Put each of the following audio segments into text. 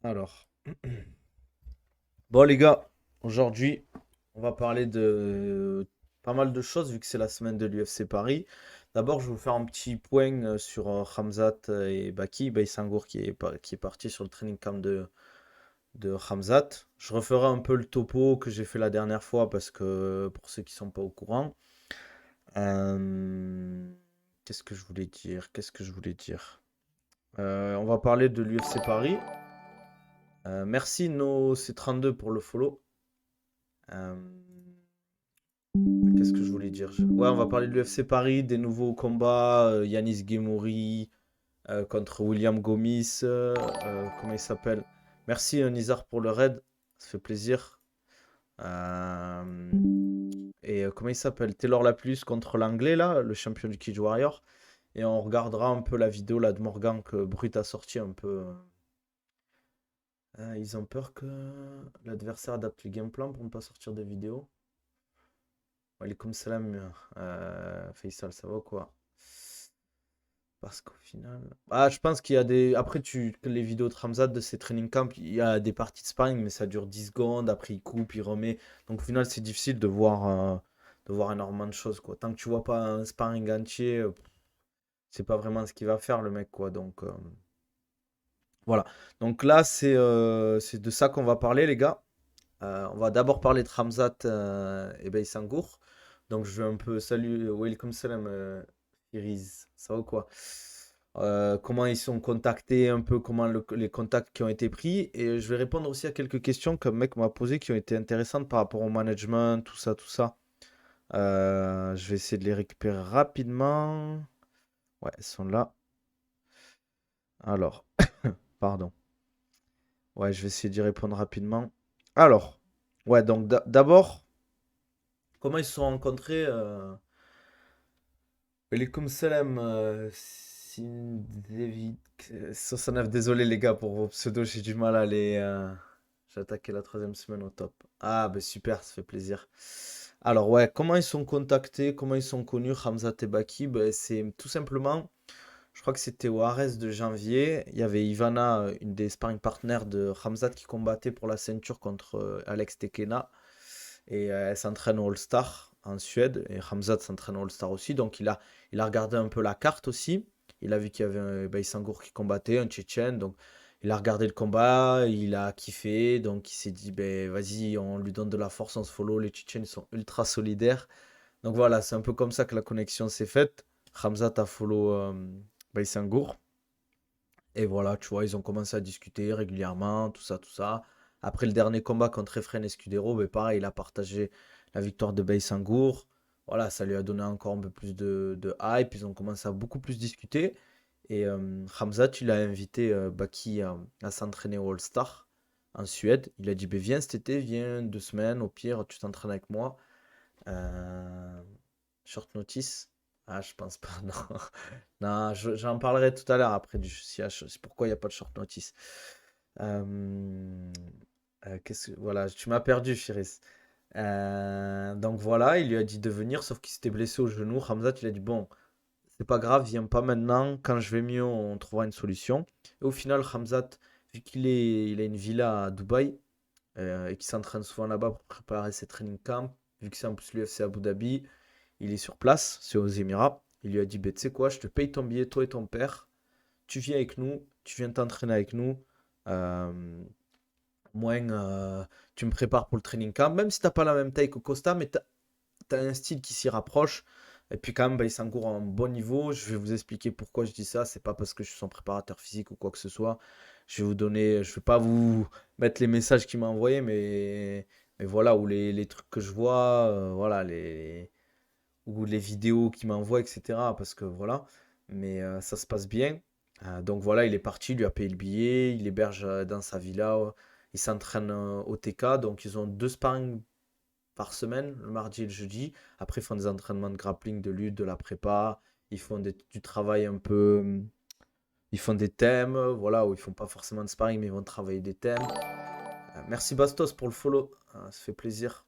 Alors, bon les gars, aujourd'hui, on va parler de pas mal de choses vu que c'est la semaine de l'UFC Paris. D'abord, je vais vous faire un petit point sur Khamzat et Baki, Sangour qui est parti sur le training camp de Khamzat. Je referai un peu le topo que j'ai fait la dernière fois parce que pour ceux qui sont pas au courant. Euh, Qu'est-ce que je voulais dire? Qu'est-ce que je voulais dire? On va parler de l'UFC Paris. Merci No C32 pour le follow. Euh, Qu'est-ce que je voulais dire? Ouais, on va parler de l'UFC Paris, des nouveaux combats. Yanis Guémouri contre William Gomis. Comment il s'appelle? Merci Nizar pour le raid. Ça fait plaisir. Euh, Comment il s'appelle? Taylor Laplus contre l'anglais, là, le champion du Cage Warrior. Et on regardera un peu la vidéo là, de Morgan que Brut a sorti un peu. Ils ont peur que l'adversaire adapte le game plan pour ne pas sortir de vidéo. Walaikum salam, Faisal, ça va ou quoi? Parce qu'au final. Ah, je pense qu'il y a des. Après, les vidéos de Ramzat de ses training camps, il y a des parties de sparring, mais ça dure 10 secondes. Après, il coupe, il remet. Donc, au final, c'est difficile de voir énormément de choses, quoi. Tant que tu vois pas un sparring entier, c'est pas vraiment ce qu'il va faire, le mec, quoi. Donc, voilà. Donc là, c'est de ça qu'on va parler, les gars. On va d'abord parler de Ramzat et Baysangour. Donc je vais un peu saluer, welcome salam, Iris, ça va ou quoi? Comment ils sont contactés, un peu comment les contacts qui ont été pris. Et je vais répondre aussi à quelques questions qu'un mec m'a posées qui ont été intéressantes par rapport au management, tout ça, tout ça. Je vais essayer de les récupérer rapidement. Ouais, elles sont là. Alors, pardon. Ouais, je vais essayer d'y répondre rapidement. Alors, ouais, donc d'abord, comment ils se sont rencontrés? Welcome salam, Sindevic 69. Désolé les gars pour vos pseudos, j'ai du mal à les. J'ai attaqué la troisième semaine au top. Ah, bah super, ça fait plaisir. Alors, ouais, comment ils sont contactés, comment ils sont connus, Hamza et Baki? Ben, c'est tout simplement, je crois que c'était au Ares de janvier. Il y avait Ivana, une des sparring partners de Hamzat, qui combattait pour la ceinture contre Alex Tekena. Et elle s'entraîne au All-Star en Suède. Et Hamzat s'entraîne au All-Star aussi. Donc il a regardé un peu la carte aussi. Il a vu qu'il y avait un Baysangour qui combattait, un Tchétchène. Donc il a regardé le combat, il a kiffé. Donc il s'est dit, ben vas-y, on lui donne de la force, on se follow. Les Tchétchènes sont ultra solidaires. Donc voilà, c'est un peu comme ça que la connexion s'est faite. Hamzat a follow Baysangour. Et voilà, tu vois, ils ont commencé à discuter régulièrement, tout ça, tout ça. Après le dernier combat contre Efren Escudero, ben pareil, il a partagé la victoire de Baysangour. Voilà, ça lui a donné encore un peu plus de hype. Ils ont commencé à beaucoup plus discuter. Et Hamzat, il a invité Baki à s'entraîner au All-Star en Suède. Il a dit, ben viens cet été, viens 2 semaines, au pire, tu t'entraînes avec moi. Euh, Short notice? Ah, je pense pas, non. Non, j'en parlerai tout à l'heure après du CH. C'est pourquoi il n'y a pas de short notice. Euh, voilà, tu m'as perdu, Chiris. Donc voilà, il lui a dit de venir, sauf qu'il s'était blessé au genou. Hamzat, il a dit, bon, c'est pas grave, viens pas maintenant. Quand je vais mieux, on trouvera une solution. Et au final, Hamzat, vu il a une villa à Dubaï, et qu'il s'entraîne souvent là-bas pour préparer ses training camps, vu que c'est en plus l'UFC Abu Dhabi, il est sur place, c'est aux Émirats. Il lui a dit, ben, tu sais quoi, je te paye ton billet, toi et ton père. Tu viens avec nous, tu viens t'entraîner avec nous. Euh, Moins, tu me prépares pour le training camp. Même si t'as pas la même taille que Costa, mais t'as un style qui s'y rapproche. Et puis quand même, bah, il s'encourt à un bon niveau. Je vais vous expliquer pourquoi je dis ça. C'est pas parce que je suis son préparateur physique ou quoi que ce soit. Je vais vous donner, je vais pas vous mettre les messages qu'il m'a envoyés, mais voilà, ou les trucs que je vois, voilà, ou les vidéos qu'il m'envoie, etc. Parce que voilà, mais ça se passe bien. Donc voilà, il est parti, il lui a payé le billet, il héberge dans sa villa, il s'entraîne au TK, donc ils ont 2 sparring par semaine, le mardi et le jeudi. Après, ils font des entraînements de grappling, de lutte, de la prépa, ils font du travail un peu, ils font des thèmes, voilà, où ils font pas forcément de sparring, mais ils vont travailler des thèmes. Merci Bastos pour le follow, ça fait plaisir.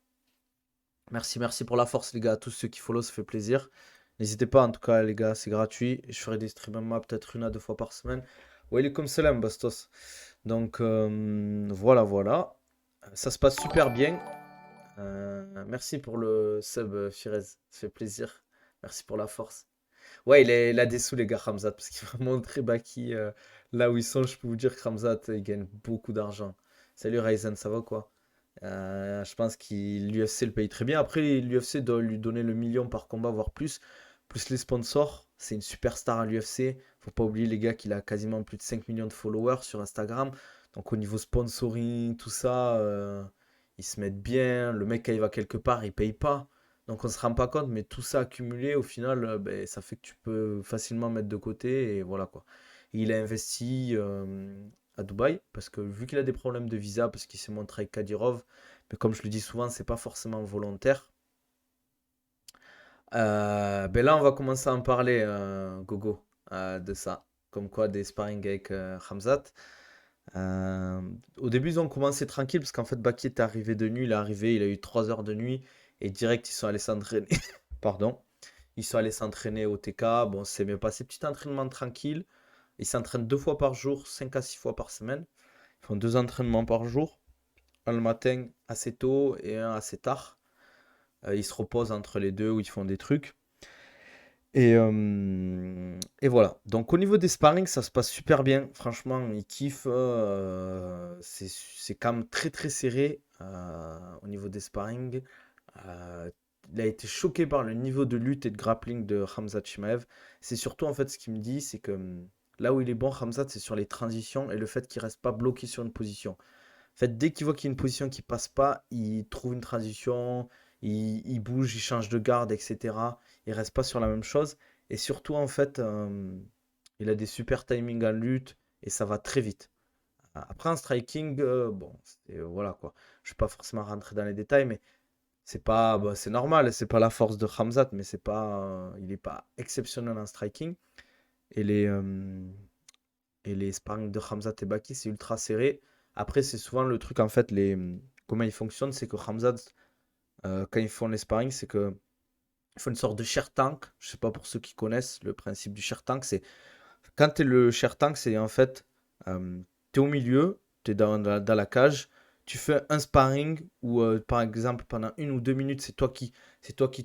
Merci, merci pour la force, les gars. À tous ceux qui follow, ça fait plaisir. N'hésitez pas, en tout cas, les gars, c'est gratuit. Je ferai des streams moi peut-être 1 à 2 fois par semaine. Welcome salam, Bastos. Donc voilà, voilà. Ça se passe super bien. Merci pour le sub, Firez. Ça fait plaisir. Merci pour la force. Ouais, il a des sous, les gars, Ramzat, parce qu'il va montrer Baki là où ils sont. Je peux vous dire que Ramzat, il gagne beaucoup d'argent. Salut Ryzen, ça va quoi? Je pense que l'UFC le paye très bien. Après, l'UFC doit lui donner le million par combat, voire plus. Plus les sponsors. C'est une superstar à l'UFC. Faut pas oublier, les gars, qu'il a quasiment plus de 5 millions de followers sur Instagram. Donc, au niveau sponsoring, tout ça, ils se mettent bien. Le mec, quand il va quelque part, il paye pas. Donc, on se rend pas compte, mais tout ça accumulé, au final, ben, ça fait que tu peux facilement mettre de côté. Et voilà quoi. Il a investi à Dubaï parce que vu qu'il a des problèmes de visa, parce qu'il s'est montré avec Kadyrov, mais comme je le dis souvent, c'est pas forcément volontaire. Ben là, on va commencer à en parler, Gogo, de ça. Comme quoi, des sparring avec Khamzat. Euh, Au début, ils ont commencé tranquille parce qu'en fait, Baki est arrivé de nuit. Il est arrivé, il a eu 3 heures de nuit et direct, ils sont allés s'entraîner. Pardon. Ils sont allés s'entraîner au TK. Bon, c'est bien passé. Petit entraînement tranquille. Ils s'entraînent 2 fois par jour, 5 à 6 fois par semaine. Ils font 2 entraînements par jour. Un le matin assez tôt et un assez tard. Ils se reposent entre les deux où ils font des trucs. Et voilà. Donc au niveau des sparring, ça se passe super bien. Franchement, ils kiffent. C'est quand même très très serré au niveau des sparring. Euh, il a été choqué par le niveau de lutte et de grappling de Khamzat Chimaev. C'est surtout en fait ce qu'il me dit, c'est que là où il est bon, Khamzat, c'est sur les transitions et le fait qu'il reste pas bloqué sur une position. En fait, dès qu'il voit qu'il y a une position qui passe pas, il trouve une transition, il bouge, il change de garde, etc. Il reste pas sur la même chose. Et surtout, en fait, il a des super timings en lutte et ça va très vite. Après, en striking, bon, voilà quoi. Je ne vais pas forcément rentrer dans les détails, mais c'est pas, bah, c'est normal, c'est pas la force de Khamzat, mais c'est pas, il n'est pas exceptionnel en striking. Et les sparring de Khamzat et Baki, c'est ultra serré. Après, c'est souvent le truc, en fait, comment ils fonctionnent, c'est que Khamzat, quand ils font les sparring, c'est que ils font une sorte de share tank. Je sais pas pour ceux qui connaissent le principe du share tank, c'est quand tu es le share tank, c'est en fait, tu es au milieu, tu es dans la cage, tu fais un sparring où, par exemple, pendant 1 ou 2 minutes, c'est toi qui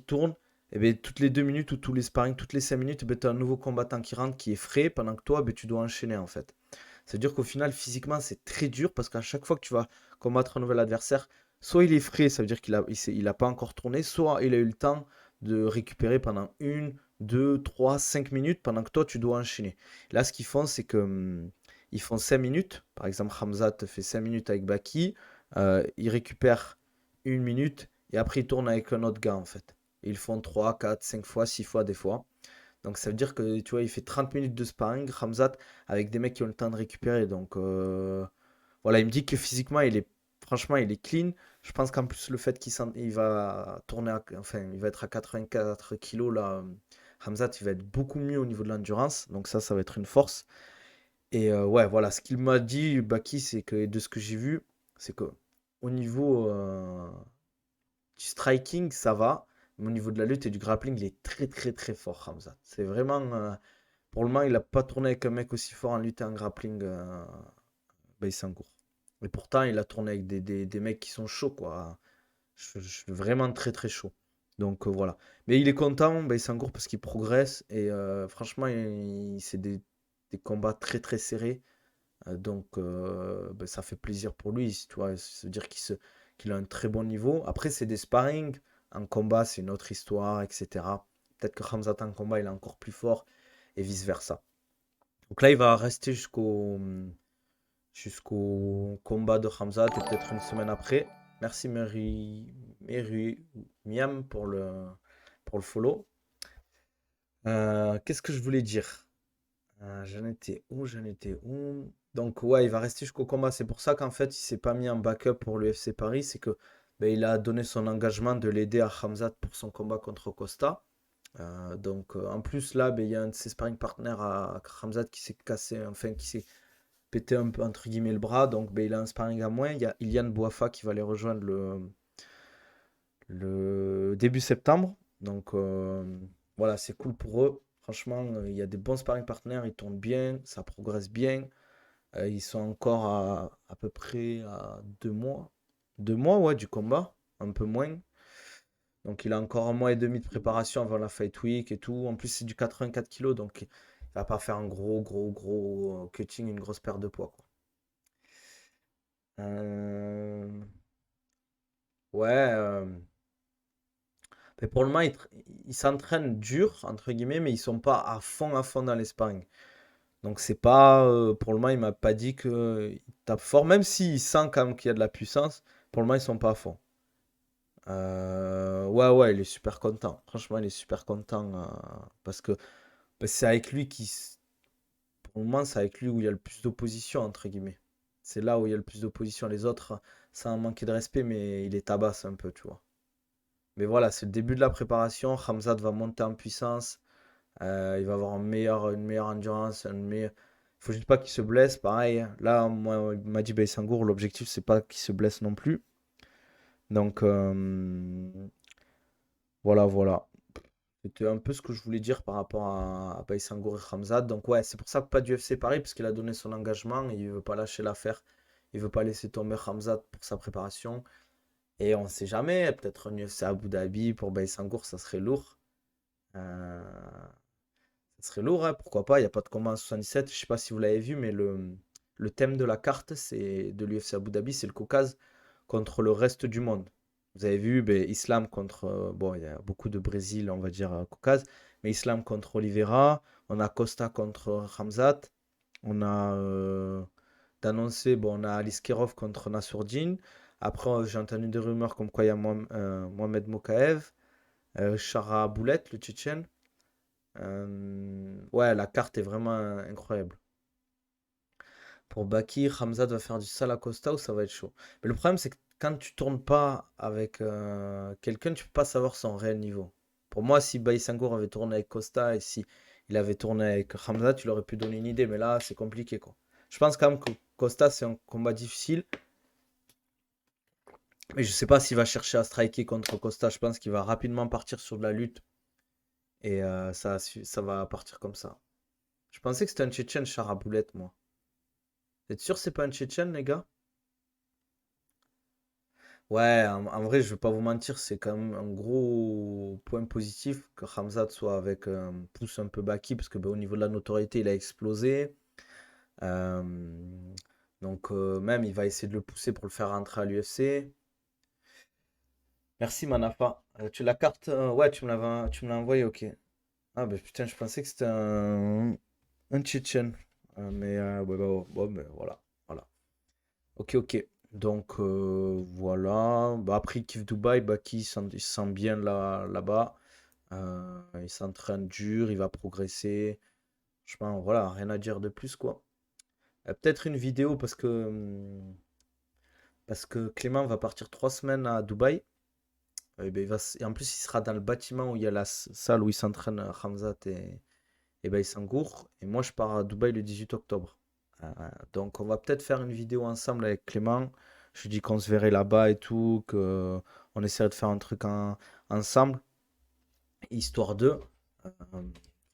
tourne. Et bien, toutes les 2 minutes ou tous les sparring, toutes les 5 minutes, tu as un nouveau combattant qui rentre qui est frais pendant que toi, ben, tu dois enchaîner en fait. C'est-à-dire qu'au final, physiquement, c'est très dur parce qu'à chaque fois que tu vas combattre un nouvel adversaire, soit il est frais, ça veut dire qu'il a pas encore tourné, soit il a eu le temps de récupérer pendant 1, 2, 3, 5 minutes pendant que toi, tu dois enchaîner. Là, ce qu'ils font, c'est que ils font 5 minutes. Par exemple, Hamza te fait 5 minutes avec Baki, il récupère 1 minute et après, il tourne avec un autre gars en fait. Et ils font 3, 4, 5 fois, 6 fois des fois. Donc ça veut dire que tu vois, il fait 30 minutes de sparring, Ramzat, avec des mecs qui ont le temps de récupérer. Donc voilà, il me dit que physiquement, franchement, il est clean. Je pense qu'en plus, le fait il va tourner, enfin, il va être à 84 kilos là, Ramzat, il va être beaucoup mieux au niveau de l'endurance. Donc ça va être une force. Et ouais, voilà, ce qu'il m'a dit, Baki, c'est que de ce que j'ai vu, c'est que au niveau du striking, ça va. Mais au niveau de la lutte et du grappling, il est très très très fort, Ramzat. C'est vraiment. Pour le moment, il n'a pas tourné avec un mec aussi fort en lutte et en grappling, Baïsangour. Et pourtant, il a tourné avec des mecs qui sont chauds, quoi. Je suis vraiment très très chaud. Donc voilà. Mais il est content, Baïsangour, parce qu'il progresse. Et franchement, c'est des combats très très serrés. Donc ben, ça fait plaisir pour lui. Tu vois, ça veut dire qu'il a un très bon niveau. Après, c'est des sparring. En combat, c'est une autre histoire, etc. Peut-être que Khamzat en combat, il est encore plus fort et vice-versa. Donc là, il va rester jusqu'au combat de Hamzat et peut-être une semaine après. Merci Miam pour le follow. Qu'est-ce que je voulais dire? J'en étais où? Donc ouais, il va rester jusqu'au combat. C'est pour ça qu'en fait, il s'est pas mis en backup pour le FC Paris. C'est que ben, il a donné son engagement de l'aider à Hamzat pour son combat contre Costa. Donc en plus là, ben, il y a un de ses sparring partners à Hamzat qui s'est cassé, enfin qui s'est pété un peu entre guillemets le bras, donc ben, il a un sparring à moins. Il y a Ilian Boafa qui va les rejoindre le début septembre. Donc voilà, c'est cool pour eux. Franchement, il y a des bons sparring partenaires, ils tournent bien, ça progresse bien. Ils sont encore à peu près à 2 mois. 2 mois, ouais, du combat, un peu moins. Donc il a encore un mois et demi de préparation avant la Fight Week et tout. En plus, c'est du 84 kilos, donc il va pas faire un gros, gros, gros cutting, une grosse perte de poids, quoi. Euh, Ouais, mais pour le moment, ils s'entraînent dur, entre guillemets, mais ils sont pas à fond dans les sparring. Donc c'est pas, pour le moment, il m'a pas dit qu'il tape fort, même s'il sent quand même qu'il y a de la puissance, pour le moment, ils sont pas à fond. Ouais, ouais, il est super content. Franchement, il est super content parce que bah, c'est avec lui pour le moment, c'est avec lui où il y a le plus d'opposition, entre guillemets. C'est là où il y a le plus d'opposition. Les autres, ça a manqué de respect, mais il les tabasse un peu, tu vois. Mais voilà, c'est le début de la préparation. Khamzat va monter en puissance. Il va avoir une meilleure endurance. Faut juste pas qu'il se blesse. Pareil, là, moi, il m'a dit Baïsangour, l'objectif, c'est pas qu'il se blesse non plus. Donc, voilà, voilà. C'était un peu ce que je voulais dire par rapport à Baïsangour et Khamzat. Donc, ouais, c'est pour ça que pas d'UFC Paris, parce qu'il a donné son engagement et il veut pas lâcher l'affaire. Il veut pas laisser tomber Khamzat pour sa préparation. Et on sait jamais, peut-être un UFC à Abu Dhabi pour Baïsangour, ça serait lourd. Euh, Ça serait lourd, hein, pourquoi pas, il n'y a pas de combat en 77. Je sais pas si vous l'avez vu, mais le thème de la carte c'est de l'UFC Abu Dhabi, c'est le Caucase contre le reste du monde. Vous avez vu, ben, Islam contre, bon, il y a beaucoup de Brésil, on va dire, Caucase, mais Islam contre Oliveira, on a Costa contre Khamzat, on a d'annoncer, bon, on a Aliskerov contre Nassourdine. Après, j'ai entendu des rumeurs comme quoi il y a Mohamed Mokaev, Shara Boulet, le Tchétchène. Ouais, la carte est vraiment incroyable. Pour Baki, Hamzat va faire du Salah Costa ou ça va être chaud. Mais le problème, c'est que quand tu tournes pas avec quelqu'un, tu peux pas savoir son réel niveau. Pour moi, si Baïsangour avait tourné avec Costa et si il avait tourné avec Hamzat, tu leur aurais pu donner une idée. Mais là, c'est compliqué, quoi. Je pense quand même que Costa, c'est un combat difficile. Mais je sais pas s'il va chercher à striker contre Costa. Je pense qu'il va rapidement partir sur de la lutte. Et ça va partir comme ça. Je pensais que c'était un Tchétchène Charaboulette, moi. Vous êtes sûr que c'est pas un Tchétchène, les gars? Ouais, en vrai, je vais pas vous mentir, c'est quand même un gros point positif que Hamzat soit avec un pouce un peu Baki, parce que ben, au niveau de la notoriété, il a explosé. Euh, donc même, il va essayer de le pousser pour le faire rentrer à l'UFC. Merci Manafa. Tu la carte, ouais, tu me l'as envoyé, ok. Ah ben putain, je pensais que c'était un Tchétchène. Ouais, bah, bon, mais voilà, voilà. Ok, ok. Donc voilà. Bah, après, il kiffe Dubaï. Baki, il se sent bien là-bas. Il s'entraîne dur, il va progresser. Je pense, voilà, rien à dire de plus, quoi. Peut-être une vidéo parce que Clément va partir 3 semaines à Dubaï. Et, ben, et en plus, il sera dans le bâtiment où il y a la salle où il s'entraîne Hamzat et Baïsangour. Et moi, je pars à Dubaï le 18 octobre. Donc, on va peut-être faire une vidéo ensemble avec Clément. Je lui dis qu'on se verrait là-bas et tout, que on essaierait de faire un truc ensemble, histoire de. Euh,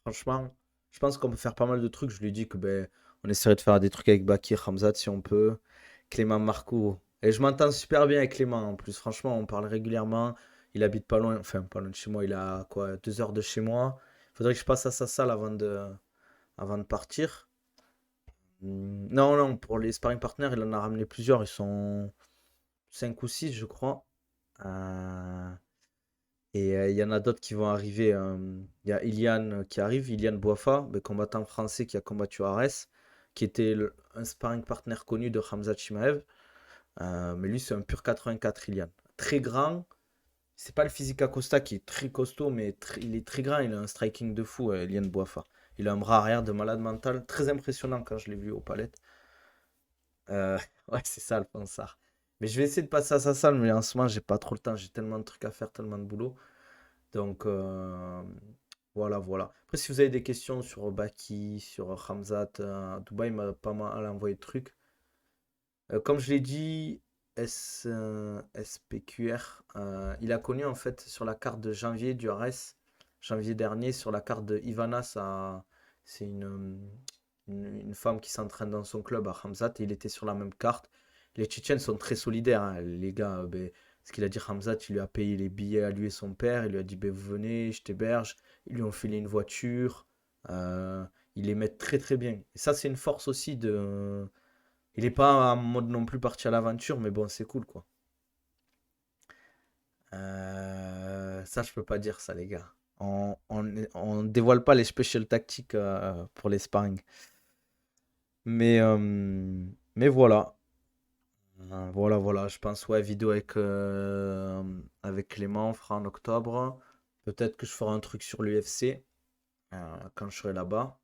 Franchement, je pense qu'on peut faire pas mal de trucs. Je lui dis que ben, on essaierait de faire des trucs avec Bakir, Hamzat si on peut, Clément Marcoux. Et je m'entends super bien avec Clément en plus. Franchement, on parle régulièrement. Il habite pas loin, enfin pas loin de chez moi. Il a quoi, 2 heures de chez moi. Il faudrait que je passe à sa salle avant de partir. Non, non, pour les sparring partners, il en a ramené plusieurs. Ils sont 5 ou 6, je crois. Euh, et il y en a d'autres qui vont arriver. Il y a Ilian qui arrive, Ilian Boafa, le combattant français qui a combattu Ares, qui était un sparring partner connu de Khamzat Chimaev. Mais lui, c'est un pur 84, Ilian. Très grand. C'est pas le physique à Costa qui est très costaud, mais il est très grand. Il a un striking de fou, Ilian Boafa. Il a un bras arrière de malade mental. Très impressionnant quand je l'ai vu au palette. Ouais, c'est ça, le Pansar. Mais je vais essayer de passer à sa salle, mais en ce moment, j'ai pas trop le temps. J'ai tellement de trucs à faire, tellement de boulot. Donc, voilà, voilà. Après, si vous avez des questions sur Baki, sur Hamzat, Dubaï m'a pas mal envoyé de trucs. Comme je l'ai dit, SPQR, il a connu en fait sur la carte de janvier du RS, janvier dernier, sur la carte de Ivana, c'est une, une femme qui s'entraîne dans son club à Hamzat et il était sur la même carte. Les Tchétchènes sont très solidaires, hein, les gars. Ben, ce qu'il a dit, Hamzat, il lui a payé les billets à lui et son père. Il lui a dit, ben, vous venez, je t'héberge. Ils lui ont filé une voiture. Euh, ils les mettent très très bien. Et ça, c'est une force aussi de. Il n'est pas en mode non plus parti à l'aventure, mais bon, c'est cool, quoi. Ça, je peux pas dire ça, les gars. On dévoile pas les special tactiques pour les sparring. Mais, euh, mais voilà. Voilà, voilà. Je pense, ouais, vidéo avec Clément, on fera en octobre. Peut-être que je ferai un truc sur l'UFC quand je serai là-bas.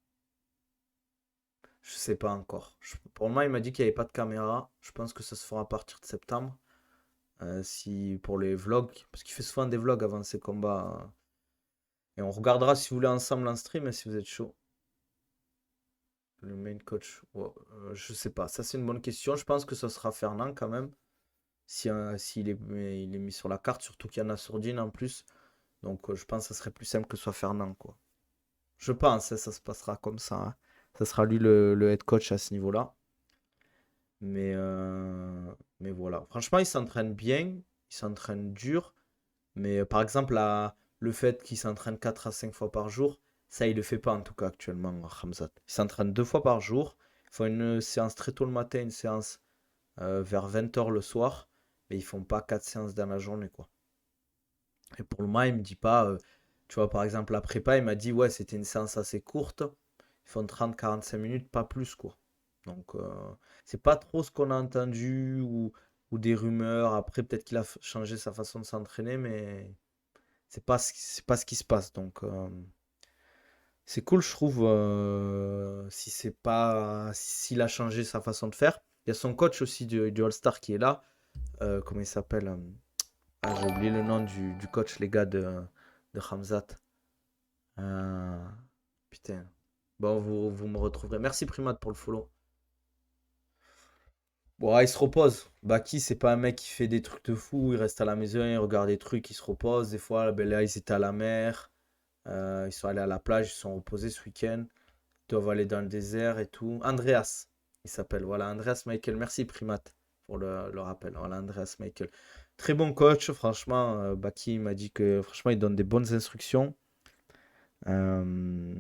Je sais pas encore. Pour moi, il m'a dit qu'il n'y avait pas de caméra. Je pense que ça se fera à partir de septembre. Si pour les vlogs, parce qu'il fait souvent des vlogs avant ses combats. Et on regardera si vous voulez ensemble en stream, et si vous êtes chaud. Le main coach, ouais, je sais pas. Ça, c'est une bonne question. Je pense que ça sera Fernand quand même. S'il il est mis sur la carte, surtout qu'il y en a Sourdine en plus. Donc, je pense que ça serait plus simple que ce soit Fernand, quoi. Je pense, hein, ça se passera comme ça, hein. Ça sera lui le head coach à ce niveau-là. Mais, euh, mais voilà. Franchement, il s'entraîne bien. Il s'entraîne dur. Mais par exemple, le fait qu'il s'entraîne 4 à 5 fois par jour, ça, il le fait pas en tout cas actuellement, Hamzat. Il s'entraîne 2 fois par jour. Ils font une séance très tôt le matin, une séance vers 20 h le soir. Mais ils font pas 4 séances dans la journée, quoi. Et pour le moment, il me dit pas, tu vois, par exemple, la prépa, il m'a dit, ouais, c'était une séance assez courte. Ils font 30 à 45 minutes, pas plus, quoi. Donc, c'est pas trop ce qu'on a entendu ou des rumeurs. Après, peut-être qu'il a changé sa façon de s'entraîner, mais c'est pas ce qui se passe. Donc, c'est cool, je trouve, si c'est pas, s'il a changé sa façon de faire. Il y a son coach aussi du All-Star qui est là. Comment il s'appelle? Ah, j'ai oublié le nom du coach, les gars de Hamzat. Euh, Putain. Bon, vous me retrouverez. Merci Primate pour le follow. Bon, ah, il se repose. Baki, c'est pas un mec qui fait des trucs de fou. Il reste à la maison, il regarde des trucs, il se repose. Des fois, ben là, ils étaient à la mer. Ils sont allés à la plage, ils se sont reposés ce week-end. Ils doivent aller dans le désert et tout. Andreas, il s'appelle. Voilà, Andreas Michael. Merci Primate pour le rappel. Voilà, Andreas Michael. Très bon coach, franchement. Baki m'a dit que franchement, il donne des bonnes instructions. Euh,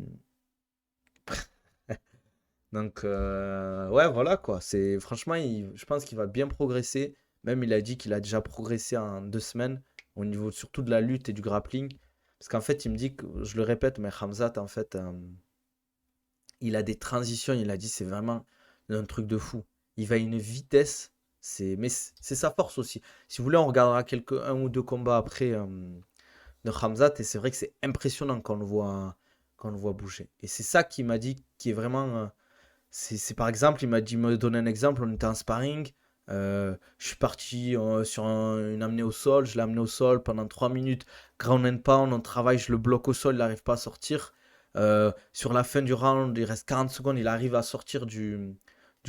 Donc, ouais, voilà quoi. Franchement, je pense qu'il va bien progresser. Même, il a dit qu'il a déjà progressé en 2 semaines au niveau surtout de la lutte et du grappling. Parce qu'en fait, il me dit que, je le répète, mais Hamzat, en fait, il a des transitions. Il a dit, c'est vraiment un truc de fou. Il va à une vitesse. Mais c'est sa force aussi. Si vous voulez, on regardera un ou deux combats après de Hamzat. Et c'est vrai que c'est impressionnant quand on le voit bouger. Et c'est ça qu'il m'a dit qui est vraiment. C'est par exemple, il me donnait un exemple, on était en sparring, je suis parti sur une amenée au sol, je l'ai amené au sol pendant 3 minutes, ground and pound, on travaille, je le bloque au sol, il n'arrive pas à sortir. Sur la fin du round, il reste 40 secondes, il arrive à sortir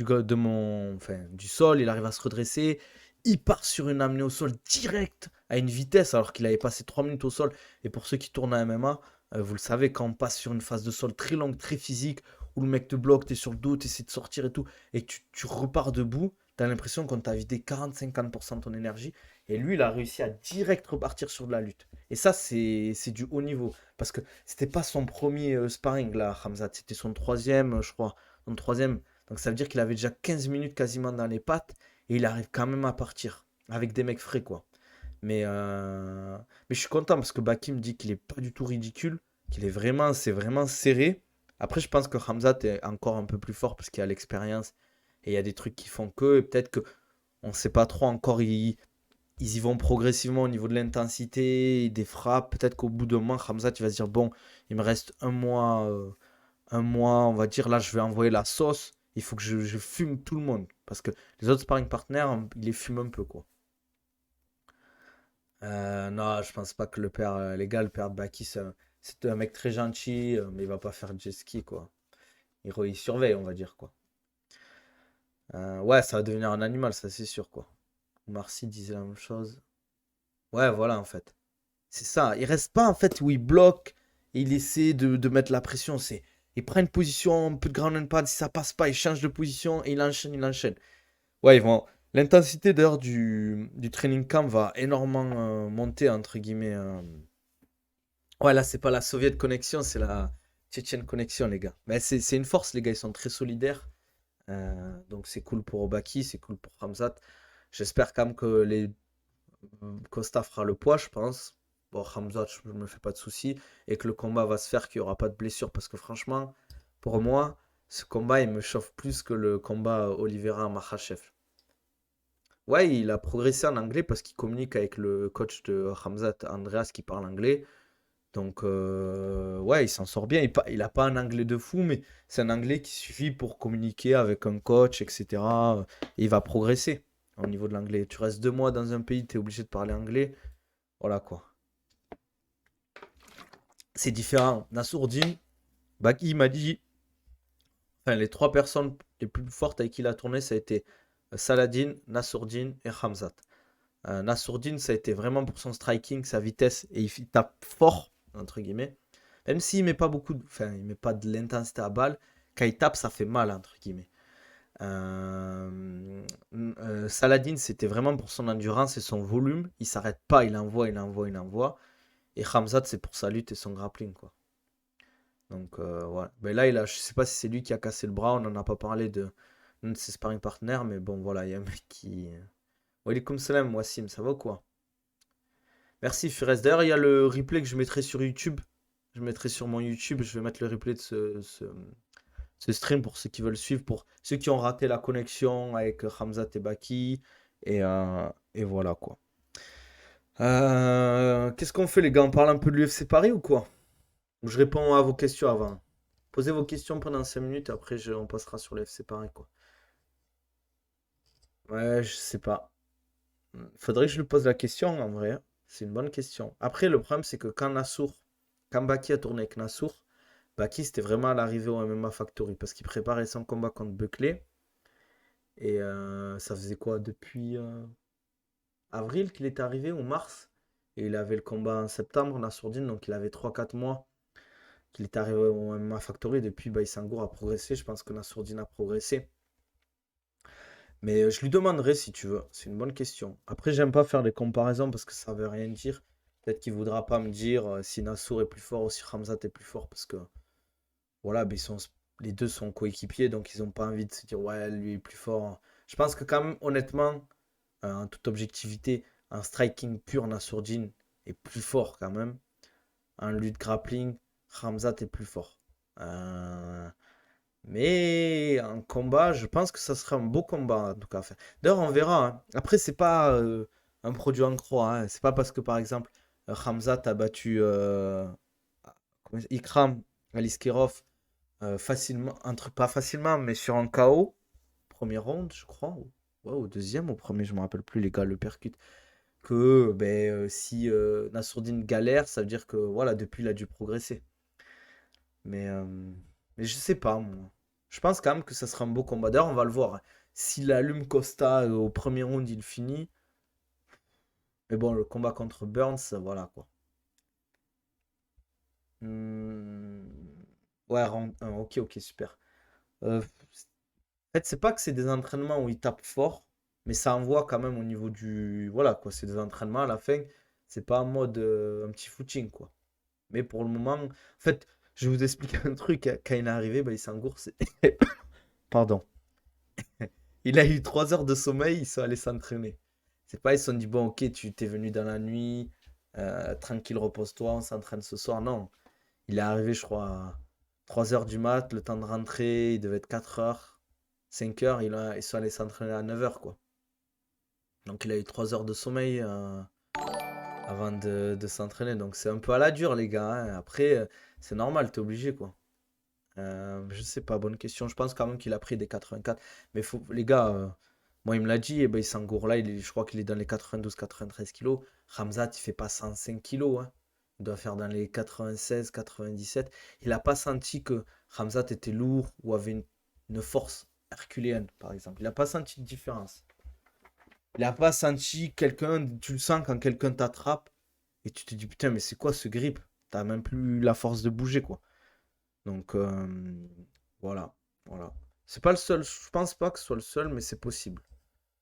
enfin, du sol, il arrive à se redresser. Il part sur une amenée au sol direct à une vitesse alors qu'il avait passé 3 minutes au sol. Et pour ceux qui tournent à MMA, vous le savez, quand on passe sur une phase de sol très longue, très physique, où le mec te bloque, t'es sur le dos, t'essaies de sortir et tout, et tu repars debout, t'as l'impression qu'on t'a vidé 40-50% de ton énergie, et lui, il a réussi à direct repartir sur de la lutte. Et ça, c'est du haut niveau, parce que c'était pas son premier sparring, là, Hamzat, c'était son troisième, je crois, son troisième, donc ça veut dire qu'il avait déjà 15 minutes quasiment dans les pattes, et il arrive quand même à partir, avec des mecs frais, quoi. Mais je suis content, parce que Baki me dit qu'il est pas du tout ridicule, c'est vraiment serré, après, je pense que Hamzat est encore un peu plus fort parce qu'il a l'expérience et il y a des trucs qui font que, et peut-être que on ne sait pas trop encore, ils y vont progressivement au niveau de l'intensité, des frappes. Peut-être qu'au bout d'un mois, Hamzat il va se dire, bon, il me reste un mois, on va dire, là, je vais envoyer la sauce. Il faut que je fume tout le monde. Parce que les autres sparring partners, ils les fument un peu, quoi. Non, je pense pas que les gars, le père de Baki, c'est un mec très gentil, mais il va pas faire de jet ski, quoi. Il surveille, on va dire, quoi. Ouais, ça va devenir un animal, ça c'est sûr, quoi. Marcy disait la même chose. Ouais, voilà, en fait. C'est ça. Il reste pas, en fait, où il bloque et il essaie de mettre la pression. Il prend une position, un peu de ground and pound, si ça passe pas, il change de position et il enchaîne, il enchaîne. Ouais, ils vont. L'intensité d'ailleurs du training camp va énormément monter, entre guillemets. Ouais, là, c'est pas la Soviet connexion, c'est la Tchétchène connexion, les gars. Mais c'est une force, les gars, ils sont très solidaires. Donc c'est cool pour Obaki, c'est cool pour Hamzat. J'espère quand même que Costa fera le poids, je pense. Bon, Hamzat, je me fais pas de soucis. Et que le combat va se faire, qu'il n'y aura pas de blessure. Parce que franchement, pour moi, ce combat, il me chauffe plus que le combat Oliveira-Makhachev. Ouais, il a progressé en anglais parce qu'il communique avec le coach de Hamzat, Andreas, qui parle anglais. Donc, ouais, il s'en sort bien. Il a pas un anglais de fou, mais c'est un anglais qui suffit pour communiquer avec un coach, etc. Et il va progresser au niveau de l'anglais. Tu restes 2 mois dans un pays, tu es obligé de parler anglais. Voilà quoi. C'est différent. Nassourdine, Baki il m'a dit, enfin, les 3 personnes les plus fortes avec qui il a tourné, ça a été Saladin, Nassourdine et Hamzat. Nassourdine, ça a été vraiment pour son striking, sa vitesse, et il tape fort, entre guillemets. Même s'il met pas beaucoup enfin, il met pas de l'intensité à balle, quand il tape, ça fait mal, entre guillemets. Saladin, c'était vraiment pour son endurance et son volume. Il s'arrête pas, il envoie, il envoie, il envoie. Et Khamzat, c'est pour sa lutte et son grappling, quoi. Donc, ouais. Mais là, je sais pas si c'est lui qui a cassé le bras, on n'en a pas parlé de ses sparring partners, mais bon, voilà, il y a un mec qui. Walaikum salam, Wassim, ça va ou quoi? Merci, Fires. D'ailleurs, il y a le replay que je mettrai sur YouTube. Je mettrai sur mon YouTube, je vais mettre le replay de ce stream pour ceux qui veulent suivre, pour ceux qui ont raté la connexion avec Hamza Tebaki. Et voilà quoi. Qu'est-ce qu'on fait les gars? On parle un peu de l'UFC Paris ou quoi? Ou je réponds à vos questions avant. Posez vos questions pendant 5 minutes, après on passera sur l'UFC Paris quoi. Ouais, je sais pas. Faudrait que je lui pose la question en vrai. C'est une bonne question. Après, le problème c'est que quand Baki a tourné avec Nassour, Baki c'était vraiment à l'arrivée au MMA Factory parce qu'il préparait son combat contre Buckley. Et ça faisait quoi depuis avril qu'il était arrivé ou mars? Et il avait le combat en septembre, Nassourdine, donc il avait 3 4 mois qu'il est arrivé au MMA Factory. Depuis, bah, Sangour a progressé. Je pense que Nassourdine a progressé. Mais je lui demanderai si tu veux. C'est une bonne question. Après, j'aime pas faire des comparaisons parce que ça veut rien dire. Peut-être qu'il voudra pas me dire si Nassour est plus fort ou si Hamzat est plus fort parce que voilà, ben, les deux sont coéquipiers donc ils ont pas envie de se dire ouais, lui est plus fort. Je pense que quand même, honnêtement, en toute objectivité, un striking pur Nassourdine est plus fort quand même. En lutte grappling, Khamzat est plus fort. Euh, mais en combat, je pense que ça sera un beau combat en tout cas. Enfin, d'ailleurs, on verra, hein. Après, c'est pas un produit en croix, hein. C'est pas parce que par exemple Khamzat a battu Ikram Aliskerov facilement, pas facilement, mais sur un KO, premier round, je crois. Ouais, au deuxième, au premier, je me rappelle plus, les gars le percutent que ben, si Nassourdine galère, ça veut dire que voilà, depuis il a dû progresser. Mais, euh, mais je sais pas, moi. Je pense quand même que ça sera un beau combat. D'ailleurs, on va le voir, hein. S'il allume Costa au premier round, il finit. Mais bon, le combat contre Burns, voilà quoi. Hmm, ouais, round 1, ok, ok, super. En fait, c'est pas que c'est des entraînements où il tape fort, mais ça envoie quand même au niveau du. Voilà quoi, c'est des entraînements à la fin. C'est pas en mode un petit footing quoi. Mais pour le moment, en fait, je vais vous expliquer un truc, hein. Quand il est arrivé, bah, il s'engourse. Pardon. Il a eu 3 heures de sommeil, ils sont allés s'entraîner. C'est pas, ils se sont dit, bon, ok, tu t'es venu dans la nuit, tranquille, repose-toi, on s'entraîne ce soir. Non. Il est arrivé, je crois, à 3 heures du mat, le temps de rentrer, il devait être 4 heures, 5 heures, ils sont allés s'entraîner à 9 heures, quoi. Donc il a eu 3 heures de sommeil avant de s'entraîner. Donc c'est un peu à la dure, les gars, hein. Après, c'est normal, t'es obligé, quoi. Je sais pas, bonne question. Je pense quand même qu'il a pris des 84. Mais faut, les gars, moi, il me l'a dit, et ben, il s'engourde là, je crois qu'il est dans les 92-93 kilos. Ramzat, il fait pas 105 kilos, hein. Il doit faire dans les 96, 97. Il n'a pas senti que Ramzat était lourd ou avait une force herculéenne, par exemple. Il n'a pas senti de différence. Il n'a pas senti quelqu'un, tu le sens quand quelqu'un t'attrape et tu te dis putain, mais c'est quoi ce grip? T'as même plus la force de bouger, quoi. Donc, voilà. Voilà. C'est pas le seul. Je pense pas que ce soit le seul, mais c'est possible.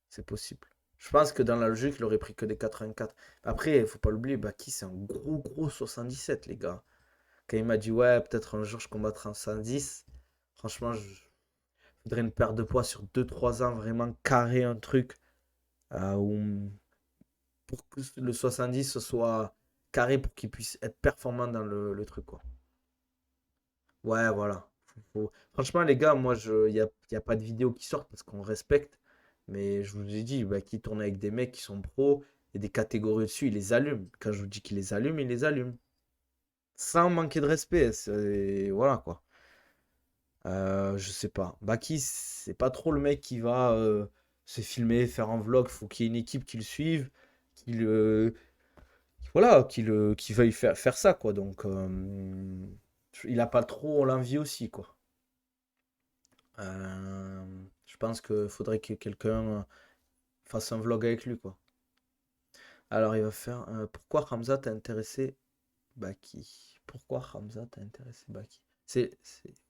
C'est possible. Je pense que dans la logique, il aurait pris que des 84. Après, il faut pas l'oublier, Baki, c'est un gros 77, les gars. Quand il m'a dit, ouais, peut-être un jour je combattrai en 110, franchement, je voudrais une perte de poids sur 2 3 ans, vraiment carré un truc, pour que le 70 ce soit carré pour qu'il puisse être performant dans le truc, quoi. Ouais, voilà. Franchement, les gars, moi, y a pas de vidéo qui sortent parce qu'on respecte. Mais je vous ai dit, bah, qui tourne avec des mecs qui sont pros et des catégories au-dessus, il les allume. Quand je vous dis qu'il les allume, il les allume. Sans manquer de respect. Voilà, quoi. Je sais pas. Baki, c'est pas trop le mec qui va se filmer, faire un vlog. Faut qu'il y ait une équipe qui le suive, qui le, voilà, qui veuille faire ça, quoi. Donc, il a pas trop l'envie aussi, quoi. Je pense qu'il faudrait que quelqu'un fasse un vlog avec lui, quoi. Alors, il va faire pourquoi Hamza t'a intéressé Baki? Pourquoi Hamza t'a intéressé Baki?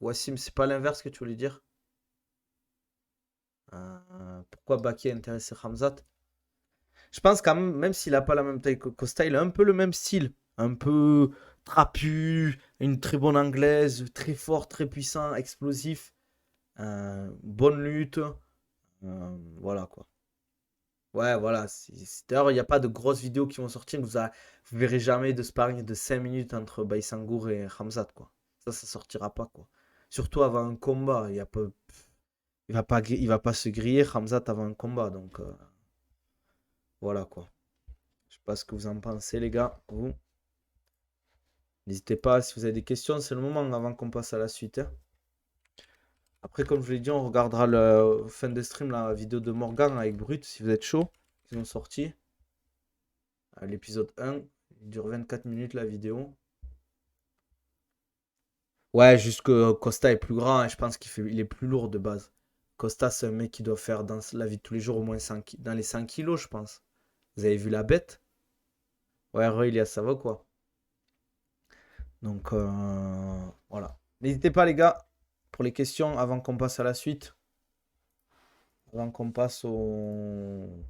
Wassim, c'est pas l'inverse que tu voulais dire? Pourquoi Baki a intéressé Hamzat? Je pense quand même, même s'il a pas la même taille que Costa, il a un peu le même style. Un peu trapu, une très bonne anglaise, très fort, très puissant, explosif, bonne lutte. Voilà quoi. Ouais, voilà. D'ailleurs, il n'y a pas de grosses vidéos qui vont sortir. Vous verrez jamais de sparring de 5 minutes entre Baïsangour et Hamzat, quoi. Ça sortira pas, quoi. Surtout avant un combat. Il va pas se griller Hamzat avant un combat. Donc, voilà, quoi. Je sais pas ce que vous en pensez, les gars. Vous, n'hésitez pas, si vous avez des questions, c'est le moment avant qu'on passe à la suite, hein. Après, comme je vous l'ai dit, on regardera le fin de stream, la vidéo de Morgan avec Brut, si vous êtes chaud. Ils ont sorti. L'épisode 1. Il dure 24 minutes la vidéo. Ouais, juste que Costa est plus grand et je pense il est plus lourd de base. Costa, c'est un mec qui doit faire dans la vie de tous les jours au moins dans les 100 kilos, je pense. Vous avez vu la bête? Ouais, Roy, ça va quoi. Donc, voilà. N'hésitez pas, les gars, pour les questions avant qu'on passe à la suite. Avant qu'on passe on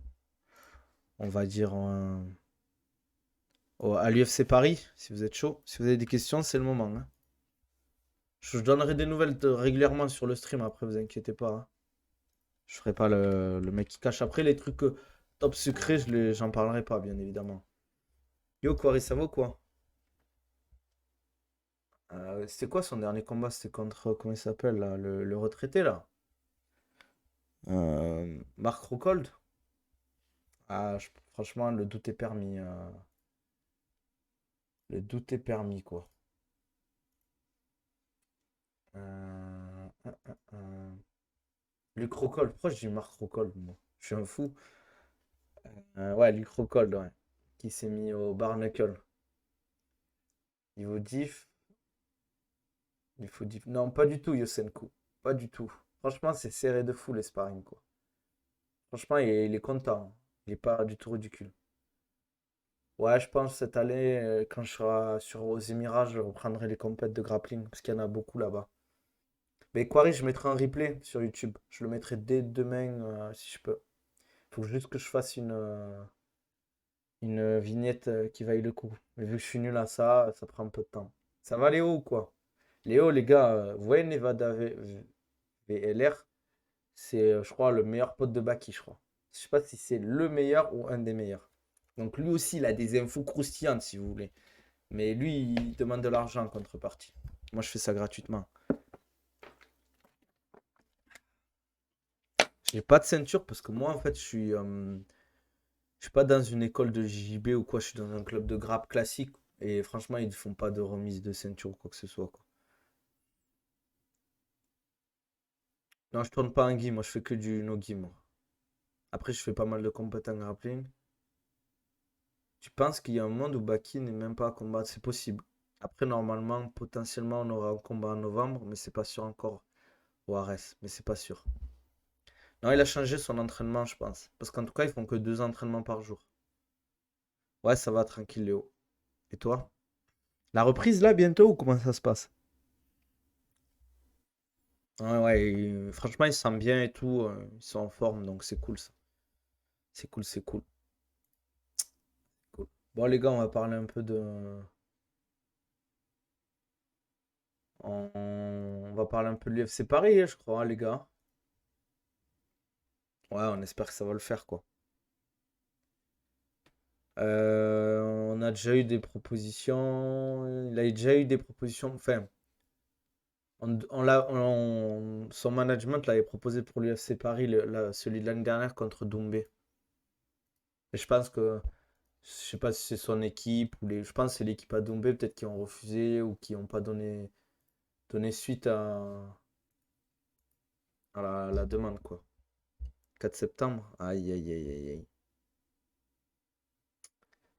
va dire, à l'UFC Paris, si vous êtes chaud. Si vous avez des questions, c'est le moment, hein. Je donnerai des nouvelles régulièrement sur le stream, après, vous inquiétez pas, hein. Je ferai pas le mec qui cache. Après, les trucs top secret, j'en parlerai pas, bien évidemment. Yo, Quarry, ça va ou quoi? C'était quoi son dernier combat? C'était contre, comment il s'appelle, là, le retraité, là? Mark Rockhold? Franchement, le doute est permis. Le doute est permis, quoi. Luke Rockhold, pourquoi je dis Mark Rockhold, moi? Je suis un fou. Ouais, Luke Rockhold, ouais. Qui s'est mis au Barnacle. Niveau diff, non, pas du tout, Yosenko. Pas du tout. Franchement, c'est serré de fou les sparring, quoi. Franchement, il est content. Il est pas du tout ridicule. Ouais, je pense cette année, quand je serai aux Émirats, je reprendrai les compètes de grappling, parce qu'il y en a beaucoup là-bas. Mais Quarry, je mettrai un replay sur YouTube. Je le mettrai dès demain, si je peux. Faut juste que je fasse une vignette qui vaille le coup. Mais vu que je suis nul à ça, ça prend un peu de temps. Ça va Léo ou quoi? Léo, les gars, vous voyez Nevada VLR? C'est, je crois, le meilleur pote de Baki, je crois. Je sais pas si c'est le meilleur ou un des meilleurs. Donc lui aussi, il a des infos croustillantes, si vous voulez. Mais lui, il demande de l'argent en contrepartie. Moi, je fais ça gratuitement. J'ai pas de ceinture parce que moi, en fait, je suis pas dans une école de JB ou quoi. Je suis dans un club de grappe classique. Et franchement, ils ne font pas de remise de ceinture ou quoi que ce soit, quoi. Non, je tourne pas en gi. Moi, je fais que du no-gi, moi. Après, je fais pas mal de compétences grappling. Tu penses qu'il y a un monde où Baki n'est même pas à combattre? C'est possible. Après, normalement, potentiellement, on aura un combat en novembre, mais c'est pas sûr encore au RS, mais c'est pas sûr. Non, il a changé son entraînement, je pense. Parce qu'en tout cas, ils font que 2 entraînements par jour. Ouais, ça va, tranquille, Léo. Et toi? La reprise, là, bientôt, ou comment ça se passe? Ouais, ouais, franchement, ils se sentent bien et tout. Ils sont en forme, donc c'est cool ça. C'est cool, c'est cool, cool. Bon, les gars, on va parler un peu de. On va parler un peu de l'UFC Paris, hein, je crois, hein, les gars. Ouais, on espère que ça va le faire, quoi. On a déjà eu des propositions. Il a déjà eu des propositions. Enfin, son management l'avait proposé pour l'UFC Paris, celui de l'année dernière contre Doumbé. Et je pense que, je sais pas si c'est son équipe ou je pense que c'est l'équipe à Doumbé peut-être qui ont refusé ou qui n'ont pas donné suite à la demande, quoi. 4 septembre. Aïe, aïe, aïe, aïe, aïe.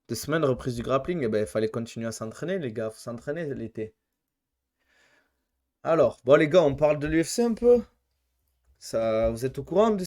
2 semaines, reprise du grappling, eh ben, il fallait continuer à s'entraîner, les gars. Faut s'entraîner l'été. Alors, bon, les gars, on parle de l'UFC un peu. Ça, vous êtes au courant de